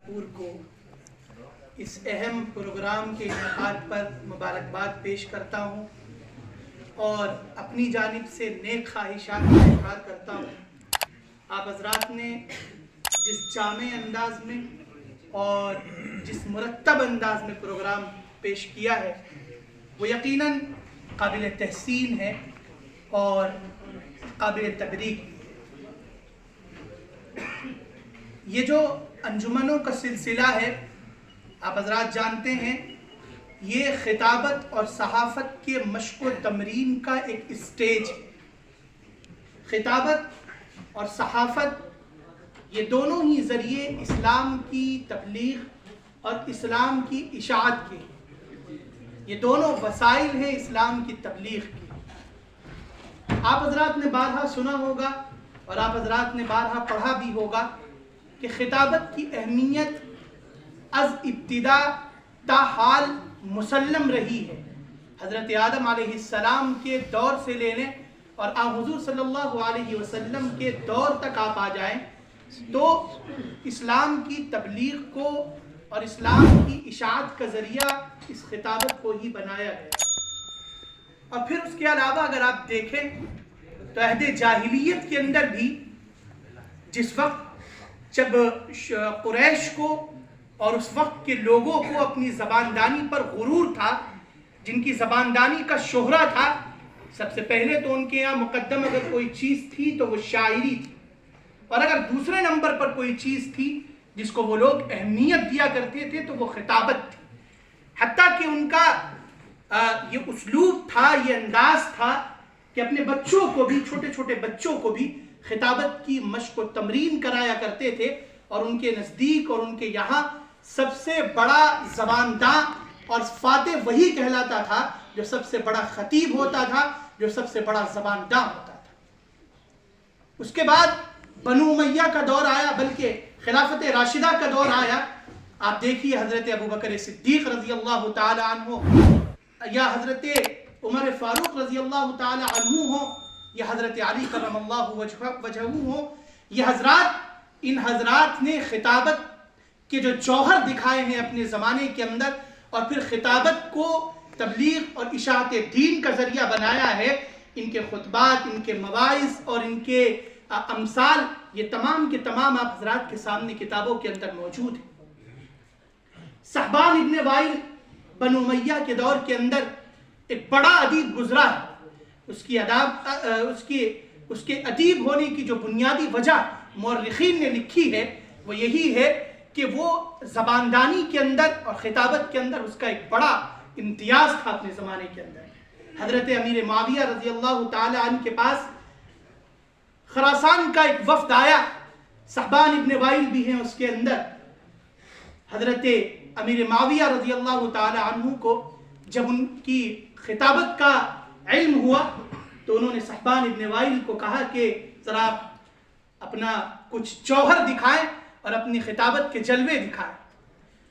پور کو اس اہم پروگرام کے انعقاد پر مبارکباد پیش کرتا ہوں اور اپنی جانب سے نیک خواہشات کا اظہار کرتا ہوں۔ آپ حضرات نے جس جامع انداز میں اور جس مرتب انداز میں پروگرام پیش کیا ہے وہ یقیناً قابل تحسین ہے اور قابل تبریک۔ یہ جو انجمنوں کا سلسلہ ہے آپ حضرات جانتے ہیں، یہ خطابت اور صحافت کے مشق و تمرین کا ایک اسٹیج ہے۔ خطابت اور صحافت یہ دونوں ہی ذریعے اسلام کی تبلیغ اور اسلام کی اشاعت کے، یہ دونوں وسائل ہیں اسلام کی تبلیغ کی۔ آپ حضرات نے بارہا سنا ہوگا اور آپ حضرات نے بارہا پڑھا بھی ہوگا کہ خطابت کی اہمیت از ابتدا تا حال مسلم رہی ہے۔ حضرت آدم علیہ السلام کے دور سے لے لیں اور حضور صلی اللہ علیہ وسلم کے دور تک آپ آ جائیں تو اسلام کی تبلیغ کو اور اسلام کی اشاعت کا ذریعہ اس خطابت کو ہی بنایا گیا۔ اور پھر اس کے علاوہ اگر آپ دیکھیں تو عہد جاہلیت کے اندر بھی جس وقت جب قریش کو اور اس وقت کے لوگوں کو اپنی زباندانی پر غرور تھا، جن کی زباندانی کا شہرہ تھا، سب سے پہلے تو ان کے یہاں مقدم اگر کوئی چیز تھی تو وہ شاعری تھی، اور اگر دوسرے نمبر پر کوئی چیز تھی جس کو وہ لوگ اہمیت دیا کرتے تھے تو وہ خطابت تھی۔ حتیٰ کہ ان کا یہ اسلوب تھا، یہ انداز تھا کہ اپنے بچوں کو بھی، چھوٹے چھوٹے بچوں کو بھی خطابت کی مشق و تمرین کرایا کرتے تھے، اور ان کے نزدیک اور ان کے یہاں سب سے بڑا زبانداں اور فاتح وہی کہلاتا تھا جو سب سے بڑا خطیب ہوتا تھا، جو سب سے بڑا زبانداں ہوتا تھا۔ اس کے بعد بنو امیہ کا دور آیا، بلکہ خلافت راشدہ کا دور آیا۔ آپ دیکھیے حضرت ابو بکر صدیق رضی اللہ تعالی عنہ یا حضرت عمر فاروق رضی اللہ تعالی عنہ ہو یا حضرت علی کرم اللہ وجہہ ہو، یہ حضرات، ان حضرات نے خطابت کے جو جوہر دکھائے ہیں اپنے زمانے کے اندر، اور پھر خطابت کو تبلیغ اور اشاعت دین کا ذریعہ بنایا ہے۔ ان کے خطبات، ان کے مواعظ اور ان کے امثال یہ تمام کے تمام آپ حضرات کے سامنے کتابوں کے اندر موجود ہیں۔ صحبان ابن وائل بنو امیہ کے دور کے اندر ایک بڑا ادیب گزرا ہے۔ اس کے ادیب ہونے کی جو بنیادی وجہ مورخین نے لکھی ہے وہ یہی ہے کہ وہ زباندانی کے اندر اور خطابت کے اندر اس کا ایک بڑا امتیاز تھا اپنے زمانے کے اندر۔ حضرت امیر معاویہ رضی اللہ تعالی عنہ کے پاس خراسان کا ایک وفد آیا، صحبان ابن وائل بھی ہیں اس کے اندر۔ حضرت امیر معاویہ رضی اللہ تعالی عنہ کو جب ان کی خطابت کا علم ہوا تو انہوں نے صحبان ابن وائل کو کہا کہ ذرا اپنا کچھ جوہر دکھائیں اور اپنی خطابت کے جلوے دکھائیں۔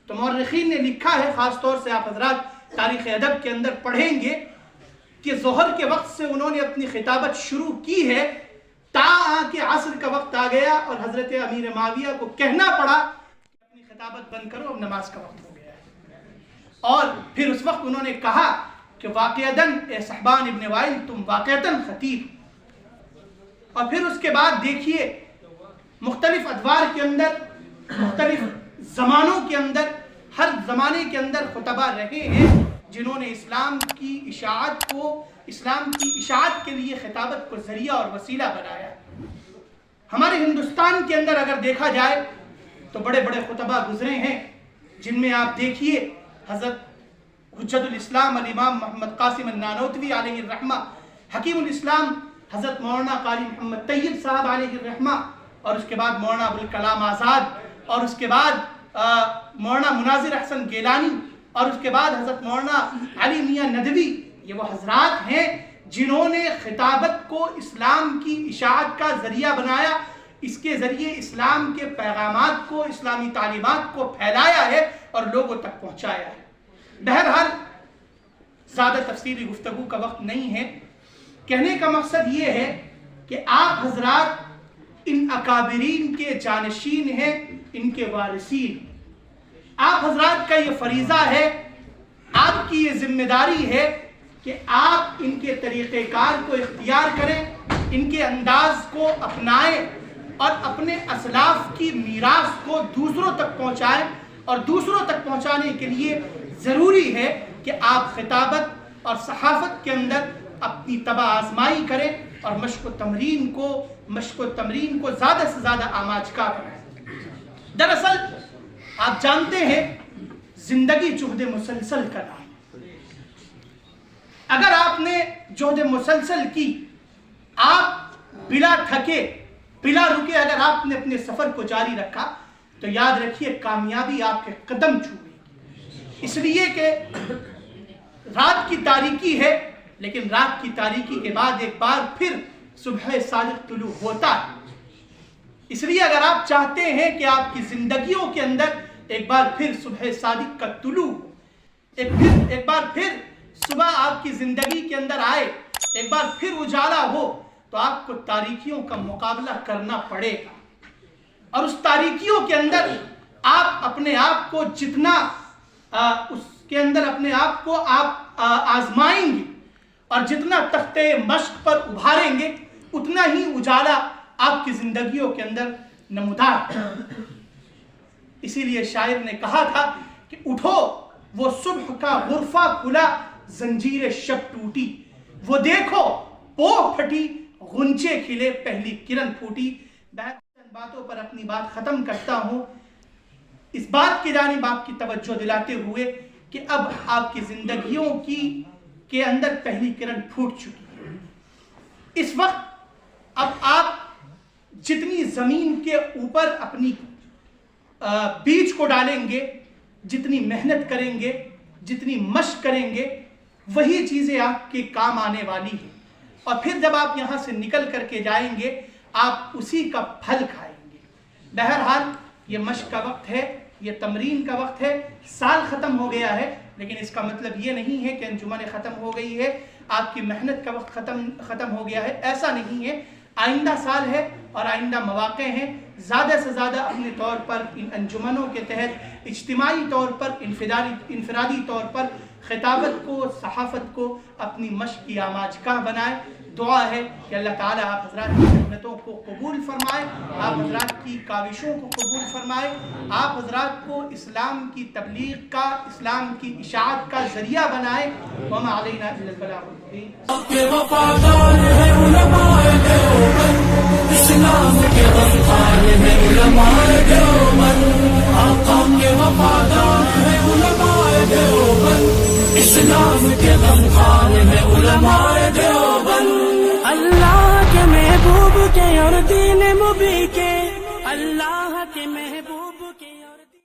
تو مورخین نے لکھا ہے، خاص طور سے آپ حضرات تاریخ ادب کے اندر پڑھیں گے کہ ظہر کے وقت سے انہوں نے اپنی خطابت شروع کی ہے تا کہ عصر کا وقت آ گیا اور حضرت امیر معاویہ کو کہنا پڑا کہ اپنی خطابت بند کرو، اب نماز کا وقت ہو گیا ہے۔ اور پھر اس وقت انہوں نے کہا کہ واقعتاً اے صحبان ابن وائل تم واقعتاً خطیب۔ اور پھر اس کے بعد دیکھیے مختلف ادوار کے اندر، مختلف زمانوں کے اندر، ہر زمانے کے اندر خطبہ رہے ہیں جنہوں نے اسلام کی اشاعت کو، اسلام کی اشاعت کے لیے خطابت کو ذریعہ اور وسیلہ بنایا۔ ہمارے ہندوستان کے اندر اگر دیکھا جائے تو بڑے بڑے خطبہ گزرے ہیں، جن میں آپ دیکھیے حضرت حجت الاسلام الامام محمد قاسم النانوتوی علیہ الرحمہ، حکیم الاسلام حضرت مولانا قاری محمد طیب صاحب علیہ الرحمہ، اور اس کے بعد مولانا ابوالکلام آزاد، اور اس کے بعد مولانا مناظر احسن گیلانی، اور اس کے بعد حضرت مولانا علی میاں ندوی۔ یہ وہ حضرات ہیں جنہوں نے خطابت کو اسلام کی اشاعت کا ذریعہ بنایا، اس کے ذریعے اسلام کے پیغامات کو، اسلامی تعلیمات کو پھیلایا ہے اور لوگوں تک پہنچایا ہے۔ بہرحال زیادہ تفصیلی گفتگو کا وقت نہیں ہے، کہنے کا مقصد یہ ہے کہ آپ حضرات ان اکابرین کے جانشین ہیں، ان کے وارثین۔ آپ حضرات کا یہ فریضہ ہے، آپ کی یہ ذمہ داری ہے کہ آپ ان کے طریقہ کار کو اختیار کریں، ان کے انداز کو اپنائیں اور اپنے اسلاف کی میراث کو دوسروں تک پہنچائیں، اور دوسروں تک پہنچانے کے لیے ضروری ہے کہ آپ خطابت اور صحافت کے اندر اپنی طبع آزمائی کریں اور مشق و تمرین کو زیادہ سے زیادہ آماج کا بنائیں۔ دراصل آپ جانتے ہیں زندگی جہد مسلسل کا نام، اگر آپ نے جہد مسلسل کی، آپ بلا تھکے بلا رکے اگر آپ نے اپنے سفر کو جاری رکھا تو یاد رکھیے کامیابی آپ کے قدم چھوئے گی، اس لیے کہ رات کی تاریکی ہے، لیکن رات کی تاریکی کے بعد ایک بار پھر صبح صادق طلوع ہوتا ہے۔ اس لیے اگر آپ چاہتے ہیں کہ آپ کی زندگیوں کے اندر ایک بار پھر صبح صادق کا طلوع، ایک بار پھر صبح آپ کی زندگی کے اندر آئے، ایک بار پھر اجالا ہو، تو آپ کو تاریکیوں کا مقابلہ کرنا پڑے گا، اور اس تاریکیوں کے اندر آپ اپنے آپ کو جتنا اس کے اندر اپنے آپ کو آپ آزمائیں گے اور جتنا تختے مشق پر ابھاریں گے، اتنا ہی اجالا آپ کی زندگیوں کے اندر نمودار ہے۔ اسی لیے شاعر نے کہا تھا کہ اٹھو وہ صبح کا غرفہ کھلا، زنجیر شب ٹوٹی، وہ دیکھو پوہ پھٹی، غنچے کھلے، پہلی کرن پھوٹی۔ چند باتوں پر اپنی بات ختم کرتا ہوں، اس بات کی جانب آپ کی توجہ دلاتے ہوئے کہ اب آپ کی زندگیوں کے اندر پہلی کرن پھوٹ چکی ہے۔ اس وقت اب آپ جتنی زمین کے اوپر اپنی بیج کو ڈالیں گے، جتنی محنت کریں گے، جتنی مشق کریں گے، وہی چیزیں آپ کے کام آنے والی ہیں، اور پھر جب آپ یہاں سے نکل کر کے جائیں گے آپ اسی کا پھل کھائیں گے۔ بہرحال یہ مشق کا وقت ہے، یہ تمرین کا وقت ہے، سال ختم ہو گیا ہے، لیکن اس کا مطلب یہ نہیں ہے کہ انجمن ختم ہو گئی ہے، آپ کی محنت کا وقت ختم ہو گیا ہے، ایسا نہیں ہے۔ آئندہ سال ہے اور آئندہ مواقع ہیں، زیادہ سے زیادہ اپنے طور پر ان انجمنوں کے تحت اجتماعی طور پر، انفرادی طور پر خطابت کو، صحافت کو اپنی مشق کی آماج گاہ بنائے۔ دعا ہے کہ اللہ تعالیٰ آپ حضرات کی محنتوں کو قبول فرمائے، آپ حضرات کی کاوشوں کو قبول فرمائے، آپ حضرات کو اسلام کی تبلیغ کا، اسلام کی اشاعت کا ذریعہ بنائے۔ وما علینا الا البلاغ المبین۔ اسلام کے وفادار ہیں علماء دیوبند، آقا کے وفادار ہیں علماء دیوبند، اسلام کے وفادار ہیں علماء دیوبند، اللہ کے محبوب کے اور دین مبین کے، اللہ کے محبوب کے